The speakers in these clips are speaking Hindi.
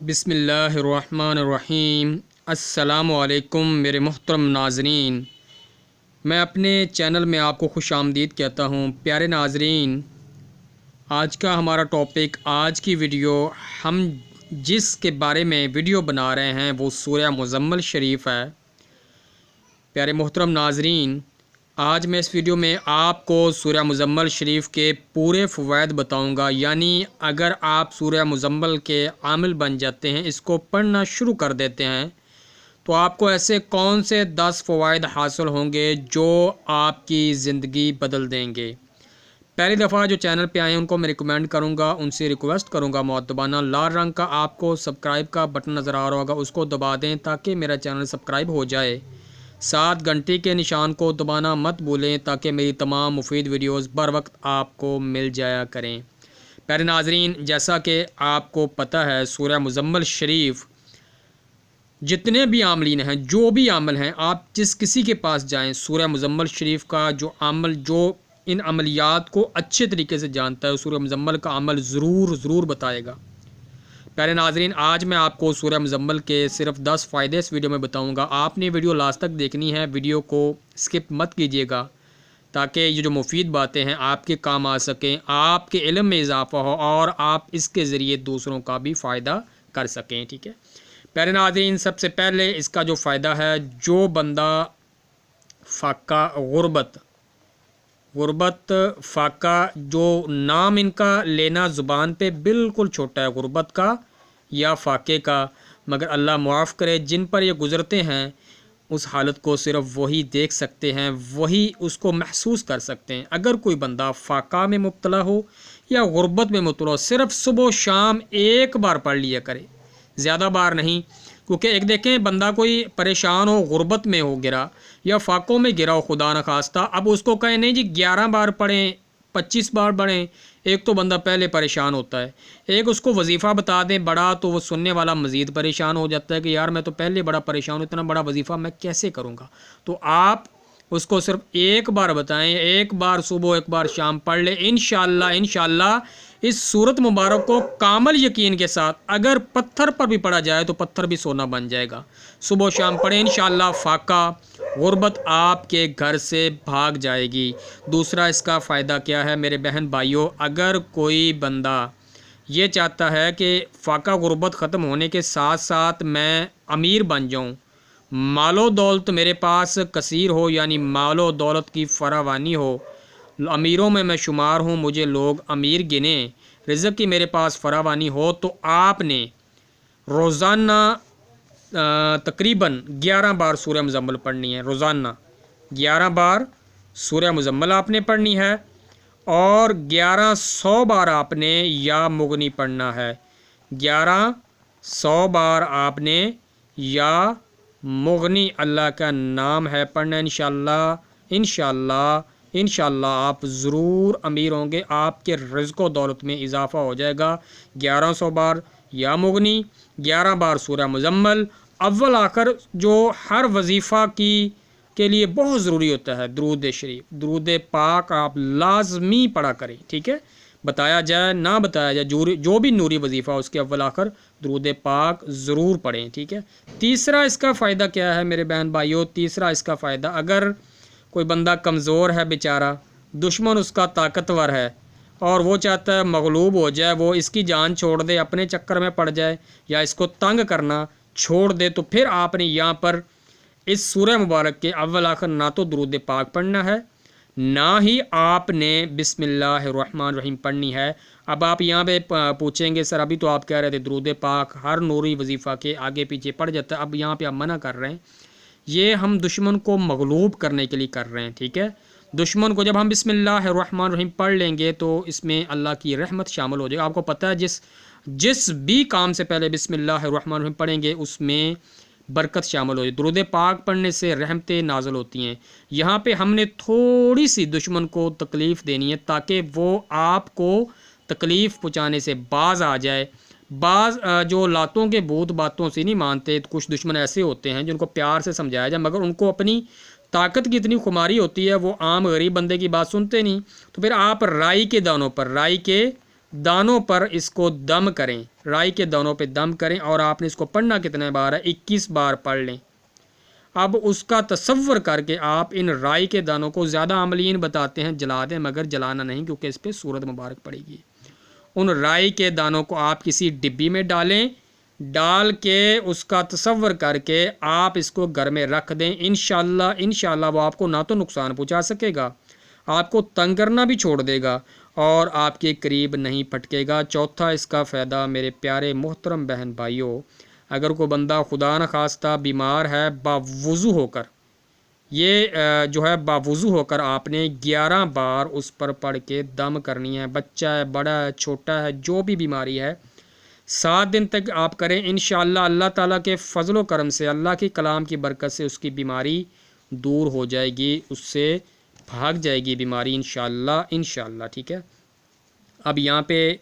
बिस्मिल्लाहिर्रहमानिर्रहीम। अस्सलामुअलैकुम मेरे मोहतरम नाज़रीन, मैं अपने चैनल में आपको खुश आमदीद कहता हूँ। प्यारे नाज़रीन, आज का हमारा टॉपिक, आज की वीडियो हम जिसके बारे में वीडियो बना रहे हैं वो सूरह मुज़म्मिल शरीफ है। प्यारे मोहतरम नाज़रीन, आज मैं इस वीडियो में आपको सूरह मुज़म्मिल शरीफ के पूरे फ़वाइद बताऊंगा। यानी अगर आप सूरह मुज़म्मिल के आमिल बन जाते हैं, इसको पढ़ना शुरू कर देते हैं, तो आपको ऐसे कौन से 10 फ़वाइद हासिल होंगे जो आपकी ज़िंदगी बदल देंगे। पहली दफ़ा जो चैनल पे आए हैं उनको मैं रिकमेंड करूंगा, उनसे रिक्वेस्ट करूंगा मुअद्दबाना, लाल रंग का आपको सब्सक्राइब का बटन नज़र आ रहा होगा, उसको दबा दें ताकि मेरा चैनल सब्सक्राइब हो जाए। 7 घंटे के निशान को दबाना मत भूलें ताकि मेरी तमाम मुफीद वीडियोस बर वक्त आपको मिल जाया करें। प्यारे नाज़रीन, जैसा कि आपको पता है, सूरह मुज़म्मिल शरीफ जितने भी आमलीन हैं, जो भी आमल हैं, आप जिस किसी के पास जाएं, सूरह मुज़म्मिल शरीफ का जो अमल, जो इन अमलियात को अच्छे तरीके से जानता है, सूरह मुज़म्मिल का अमल ज़रूर बताएगा। प्यारे नाज़रीन, आज मैं आपको सूरह मुज़म्मिल के सिर्फ 10 फ़ायदे इस वीडियो में बताऊंगा। आपने वीडियो लास्ट तक देखनी है, वीडियो को स्किप मत कीजिएगा ताकि ये जो मुफीद बातें हैं आपके काम आ सकें, आपके इल्म में इजाफ़ा हो और आप इसके ज़रिए दूसरों का भी फ़ायदा कर सकें। ठीक है प्यारे नाज़रीन, सबसे पहले इसका जो फ़ायदा है, जो बंदा फ़ाका गुरबत फ़ाका, जो नाम इनका लेना ज़ुबान पे बिल्कुल छोटा है, गुरबत का या फ़ाके का, मगर अल्लाह मुआफ़ करे, जिन पर ये गुज़रते हैं उस हालत को सिर्फ वही देख सकते हैं, वही उसको महसूस कर सकते हैं। अगर कोई बंदा फ़ाका में मुब्तला हो या गुरबत में मुब्तला हो, सिर्फ सुबह शाम एक बार पढ़ लिया करे, ज़्यादा बार नहीं। क्योंकि एक देखें, बंदा कोई परेशान हो, गुरबत में हो गिरा या फ़ाकों में गिरा हो, खुदा न खास्ता, अब उसको कहें नहीं जी 11 बार पढ़ें, 25 बार पढ़ें, एक तो बंदा पहले परेशान होता है, एक उसको वजीफ़ा बता दें बड़ा, तो वो सुनने वाला मज़ीद परेशान हो जाता है कि यार मैं तो पहले बड़ा परेशान हूँ, इतना बड़ा वजीफ़ा मैं कैसे करूँगा। तो आप उसको सिर्फ एक बार बताएं, एक बार सुबह एक बार शाम पढ़ ले। इंशाअल्लाह इस सूरत मुबारक को कामल यकीन के साथ अगर पत्थर पर भी पढ़ा जाए तो पत्थर भी सोना बन जाएगा। सुबह शाम पढ़ें, इंशाअल्लाह फ़ाका गुरबत आपके घर से भाग जाएगी। दूसरा इसका फ़ायदा क्या है मेरे बहन भाइयों, अगर कोई बंदा ये चाहता है कि फ़ाका गुरबत ख़त्म होने के साथ साथ मैं अमीर बन जाऊँ, मालो दौलत मेरे पास कसीर हो, यानी मालो दौलत की फरावानी हो, अमीरों में मैं शुमार हूँ, मुझे लोग अमीर गिने, रिज़्क़ की मेरे पास फरावानी हो, तो आपने रोज़ाना तकरीबन 11 बार सूरह मुज़म्मिल पढ़नी है। रोज़ाना 11 बार सूरह मुज़म्मिल आपने पढ़नी है और 1100 बार आपने या मुगनी पढ़ना है। 1100 बार आपने या मुगनी, अल्लाह का नाम है, पढ़ना। इंशाअल्लाह आप ज़रूर अमीर होंगे, आपके रिज़्क़ व दौलत में इजाफ़ा हो जाएगा। 1100 बार या मुगनी, 11 बार सूरह मुज़म्मिल, अव्वल आखिर जो हर वजीफ़ा के लिए बहुत ज़रूरी होता है, दुरूद शरीफ, दुरूद पाक आप लाजमी पढ़ा करें। ठीक है, बताया जाए ना बताया जाए, जो भी नूरी वजीफ़ा उसके अव्वल आखिर दुरूद पाक ज़रूर पढ़ें। ठीक है। तीसरा इसका फ़ायदा क्या है मेरे बहन भाइयों, तीसरा इसका फ़ायदा, अगर कोई बंदा कमज़ोर है बेचारा, दुश्मन उसका ताकतवर है और वो चाहता है मगलूब हो जाए, वो इसकी जान छोड़ दे, अपने चक्कर में पड़ जाए या इसको तंग करना छोड़ दे, तो फिर आपने यहाँ पर इस सूरह मुबारक के अव्वल आखिर ना तो दुरूद पाक पढ़ना है, ना ही आपने बिस्मिल्लाहिर्रहमानिर्रहीम पढ़नी है। अब आप यहाँ पे पूछेंगे सर अभी तो आप कह रहे थे दुरूद पाक हर नूरी वजीफ़ा के आगे पीछे पड़ जाता है, अब यहाँ पे आप मना कर रहे हैं। ये हम दुश्मन को मगलूब करने के लिए कर रहे हैं। ठीक है, दुश्मन को जब हम बिस्मिल्लाहिर्रहमानिर्रहीम पढ़ लेंगे तो इसमें अल्लाह की रहमत शामिल हो जाएगी। आपको पता है जिस भी काम से पहले बिस्मिल्लाहिर्रहमानिर्रहीम पढ़ेंगे उसमें बरकत शामिल हो जाए। दुरूद पाक पढ़ने से रहमतें नाज़िल होती हैं। यहाँ पे हमने थोड़ी सी दुश्मन को तकलीफ़ देनी है ताकि वो आपको तकलीफ़ पहुँचाने से बाज आ जाए। बाज़ जो लातों के भूत बातों से नहीं मानते, तो कुछ दुश्मन ऐसे होते हैं जिनको प्यार से समझाया जाए मगर उनको अपनी ताकत की इतनी खुमारी होती है, वो आम गरीब बंदे की बात सुनते नहीं। तो फिर आप राई के दानों पर, राई के दानों पर इसको दम करें, राई के दानों पे दम करें। और आपने इसको पढ़ना कितने बार है? 21 बार पढ़ लें। अब उसका तसव्वुर करके आप इन राई के दानों को, ज़्यादा अमलीन बताते हैं जला दें, मगर जलाना नहीं क्योंकि इस पर सूरत मुबारक पड़ेगी। उन राई के दानों को आप किसी डिब्बी में डालें, डाल के उसका तसव्वुर करके आप इसको घर में रख दें। इंशाअल्लाह वो आपको ना तो नुकसान पहुंचा सकेगा, आपको तंग करना भी छोड़ देगा और आपके करीब नहीं फटकेगा। चौथा इसका फ़ायदा मेरे प्यारे मोहतरम बहन भाइयों, अगर कोई बंदा खुदा न खास्ता बीमार है, बावुज़ू होकर, ये जो है बावुज़ू होकर आपने 11 बार उस पर पढ़ के दम करनी है। बच्चा है, बड़ा है, छोटा है, जो भी बीमारी है, 7 दिन तक आप करें। इंशाअल्लाह अल्लाह ताला के फ़ज़ल व करम से, अल्लाह की कलाम की बरकत से उसकी बीमारी दूर हो जाएगी, उससे भाग जाएगी बीमारी इंशाअल्लाह। ठीक है। अब यहाँ पे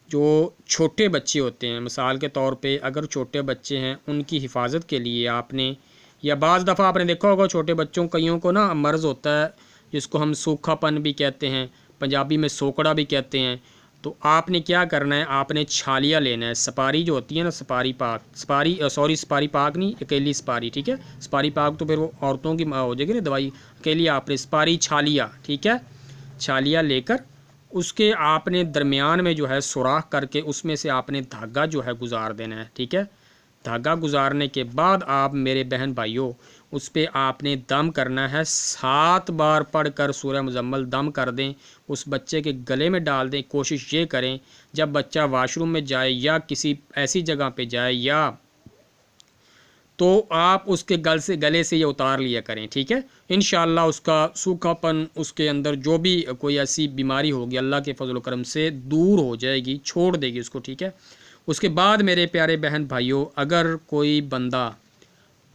जो छोटे बच्चे होते हैं, मिसाल के तौर पे अगर छोटे बच्चे हैं, उनकी हिफाजत के लिए आपने, या बाज़ दफ़ा आपने देखा होगा छोटे बच्चों, कईयों को ना मर्ज़ होता है जिसको हम सूखापन भी कहते हैं, पंजाबी में सोकड़ा भी कहते हैं। तो आपने क्या करना है, आपने छालिया लेना है, सुपारी जो होती है ना, सुपारी पाक नहीं, अकेली सुपारी। ठीक है। सुपारी पाक तो फिर वो औरतों की हो जाएगी ना दवाई, अकेली आपने सुपारी छालिया, ठीक है, छालिया लेकर उसके आपने दरमियान में जो है सुराख करके उसमें से आपने धागा जो है गुजार देना है। ठीक है। धागा गुजारने के बाद आप मेरे बहन भाइयों उस पर आपने दम करना है। 7 बार पढ़कर सूरह मुज़म्मल दम कर दें, उस बच्चे के गले में डाल दें। कोशिश ये करें जब बच्चा वाशरूम में जाए या किसी ऐसी जगह पे जाए, या तो आप उसके गले से ये उतार लिया करें। ठीक है। इंशाअल्लाह उसका सूखापन, उसके अंदर जो भी कोई ऐसी बीमारी होगी, अल्लाह के फजल व करम से दूर हो जाएगी, छोड़ देगी उसको। ठीक है। उसके बाद मेरे प्यारे बहन भाइयों, अगर कोई बंदा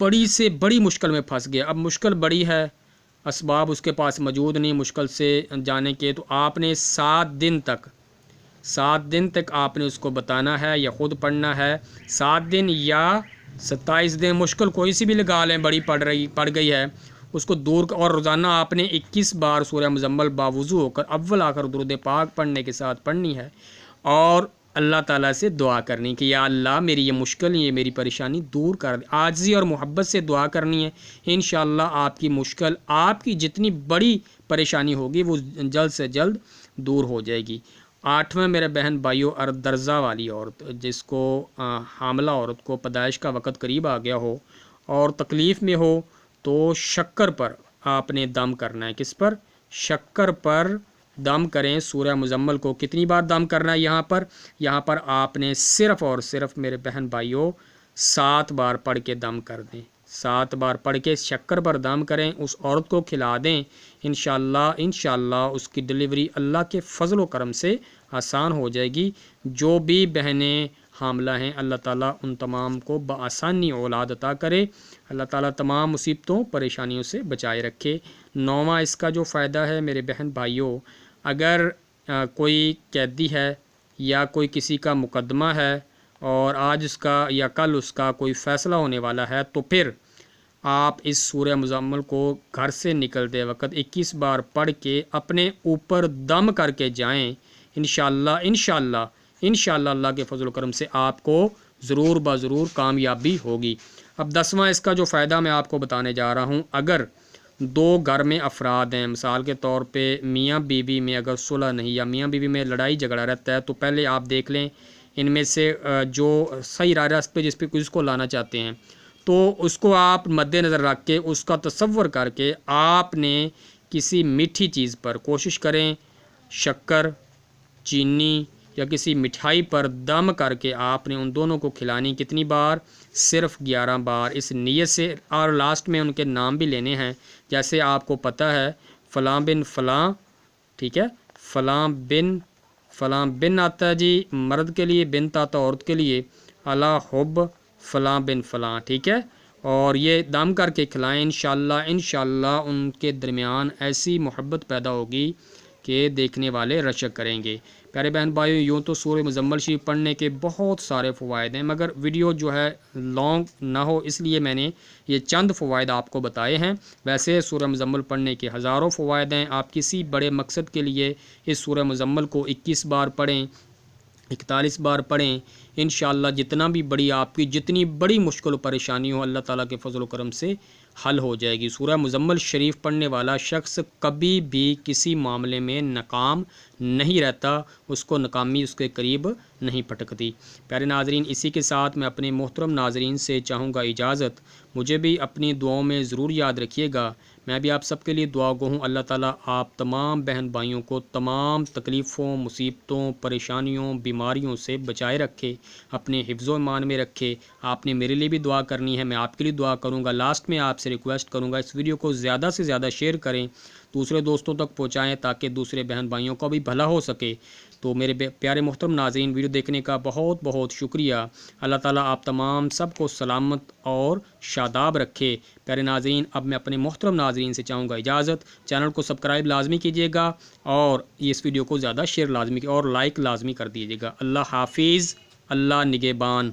बड़ी से बड़ी मुश्किल में फंस गया, अब मुश्किल बड़ी है, असबाब उसके पास मौजूद नहीं मुश्किल से जाने के, तो आपने 7 दिन तक आपने उसको बताना है या ख़ुद पढ़ना है। 7 दिन या 27 दिन, मुश्किल कोई सी भी लगा लें, बड़ी पड़ गई है, उसको दूर। और रोज़ाना आपने 21 बार सूरह मुज़म्मल बावुज़ू होकर अव्वल आखिर दुरूद पाक पढ़ने के साथ पढ़नी है और अल्लाह ताला से दुआ करनी कि या अल्लाह मेरी ये मुश्किल, ये मेरी परेशानी दूर कर दे। आजिज़ी और मोहब्बत से दुआ करनी है। इंशाअल्लाह आपकी मुश्किल, आपकी जितनी बड़ी परेशानी होगी वो जल्द से जल्द दूर हो जाएगी। 8वें मेरे बहन भाइयों, अर्दर्जा वाली औरत, जिसको हामला औरत को पैदाइश का वक़्त करीब आ गया हो और तकलीफ़ में हो, तो शक्कर पर आपने दम करना है। किस पर? शक्कर पर दम करें। सूरह मुज़म्मल को कितनी बार दम करना है? यहाँ पर आपने सिर्फ़ और सिर्फ मेरे बहन भाइयों 7 बार पढ़ के दम कर दें। 7 बार पढ़ के शक्कर पर दम करें, उस औरत को खिला दें। इंशाअल्लाह उसकी डिलीवरी अल्लाह के फ़ज़ल व करम से आसान हो जाएगी। जो भी बहनें हामला हैं, अल्लाह ताला उन तमाम को बआसानी औलाद अता करे। अल्लाह ताला तमाम मुसीबतों परेशानियों से बचाए रखे। 9वां इसका जो फ़ायदा है मेरे बहन भाइयों, अगर कोई कैदी है या कोई किसी का मुकदमा है और आज उसका या कल उसका कोई फ़ैसला होने वाला है, तो फिर आप इस सूरह मुज़म्मल को घर से निकलते वक्त 21 बार पढ़ के अपने ऊपर दम करके जाएं। इंशाअल्लाह अल्लाह के फजल करम से आपको ज़रूर ब कामयाबी होगी। अब 10वां इसका जो फ़ायदा मैं आपको बताने जा रहा हूँ, अगर 2 घर में अफराद हैं, मिसाल के तौर पे मियाँ बीवी में अगर सुलह नहीं या मियाँ बीवी में लड़ाई झगड़ा रहता है, तो पहले आप देख लें इनमें से जो सही रास्ते जिस पे जिसको लाना चाहते हैं, तो उसको आप मद्देनज़र रख के उसका तसव्वुर करके आपने किसी मीठी चीज़ पर कोशिश करें, शक्कर, चीनी या किसी मिठाई पर दम करके आपने उन दोनों को खिलानी। कितनी बार? सिर्फ़ 11 बार, इस नीयत से। और लास्ट में उनके नाम भी लेने हैं, जैसे आपको पता है फ़लाँ बिन फ़लाँ, ठीक है, फ़लाँ बिन आता है जी मर्द के लिए, बिन आता औरत के लिए, अला हुब फ़लाँ बिन फ़लाँ, ठीक है। और ये दम करके खिलाएँ। इंशाअल्लाह उनके दरमियान ऐसी मोहब्बत पैदा होगी कि देखने वाले रशक करेंगे। प्यारे बहन भाइयों, यूँ तो सूरह मुज़म्मल शरीफ पढ़ने के बहुत सारे फ़वाइद हैं, मगर वीडियो जो है लॉन्ग ना हो इसलिए मैंने ये चंद फ़वाइद आपको बताए हैं। वैसे सूरह मुज़म्मल पढ़ने के हज़ारों फ़वाइद हैं। आप किसी बड़े मकसद के लिए इस सूरह मुज़म्मल को 21 बार पढ़ें, 41 बार पढ़ें। इंशाअल्लाह जितना भी बड़ी आपकी जितनी बड़ी मुश्किल व परेशानी हो अल्लाह ताला के फजल व करम से हल हो जाएगी। सूरह मुज़म्मिल शरीफ पढ़ने वाला शख्स कभी भी किसी मामले में नाकाम नहीं रहता, उसको नाकामी उसके करीब नहीं पटकती। प्यारे नाजरीन, इसी के साथ मैं अपने मोहतरम नाजरीन से चाहूँगा इजाज़त। मुझे भी अपनी दुआओं में ज़रूर याद रखिएगा। मैं भी आप सबके लिए दुआ गो हूँ। अल्लाह ताला आप तमाम बहन भाइयों को तमाम तकलीफ़ों, मुसीबतों, परेशानियों, बीमारियों से बचाए रखे, अपने हिफ्ज़ो ईमान में रखे। आपने मेरे लिए भी दुआ करनी है, मैं आपके लिए दुआ करूँगा। लास्ट में आपसे रिक्वेस्ट करूँगा, इस वीडियो को ज़्यादा से ज़्यादा शेयर करें, दूसरे दोस्तों तक पहुँचाएँ ताकि दूसरे बहन भाइयों को भी भला हो सके। तो मेरे प्यारे मोहतरम नाज़रीन, वीडियो देखने का बहुत बहुत शुक्रिया। अल्लाह ताला आप तमाम सबको सलामत और शादाब रखे। प्यारे नाज़रीन, अब मैं अपने मोहतरम नाज़रीन से चाहूँगा इजाज़त। चैनल को सब्सक्राइब लाजमी कीजिएगा और इस वीडियो को ज़्यादा शेयर लाजमी और लाइक लाजमी कर दीजिएगा। अल्लाह हाफिज़, अल्लाह निगहबान।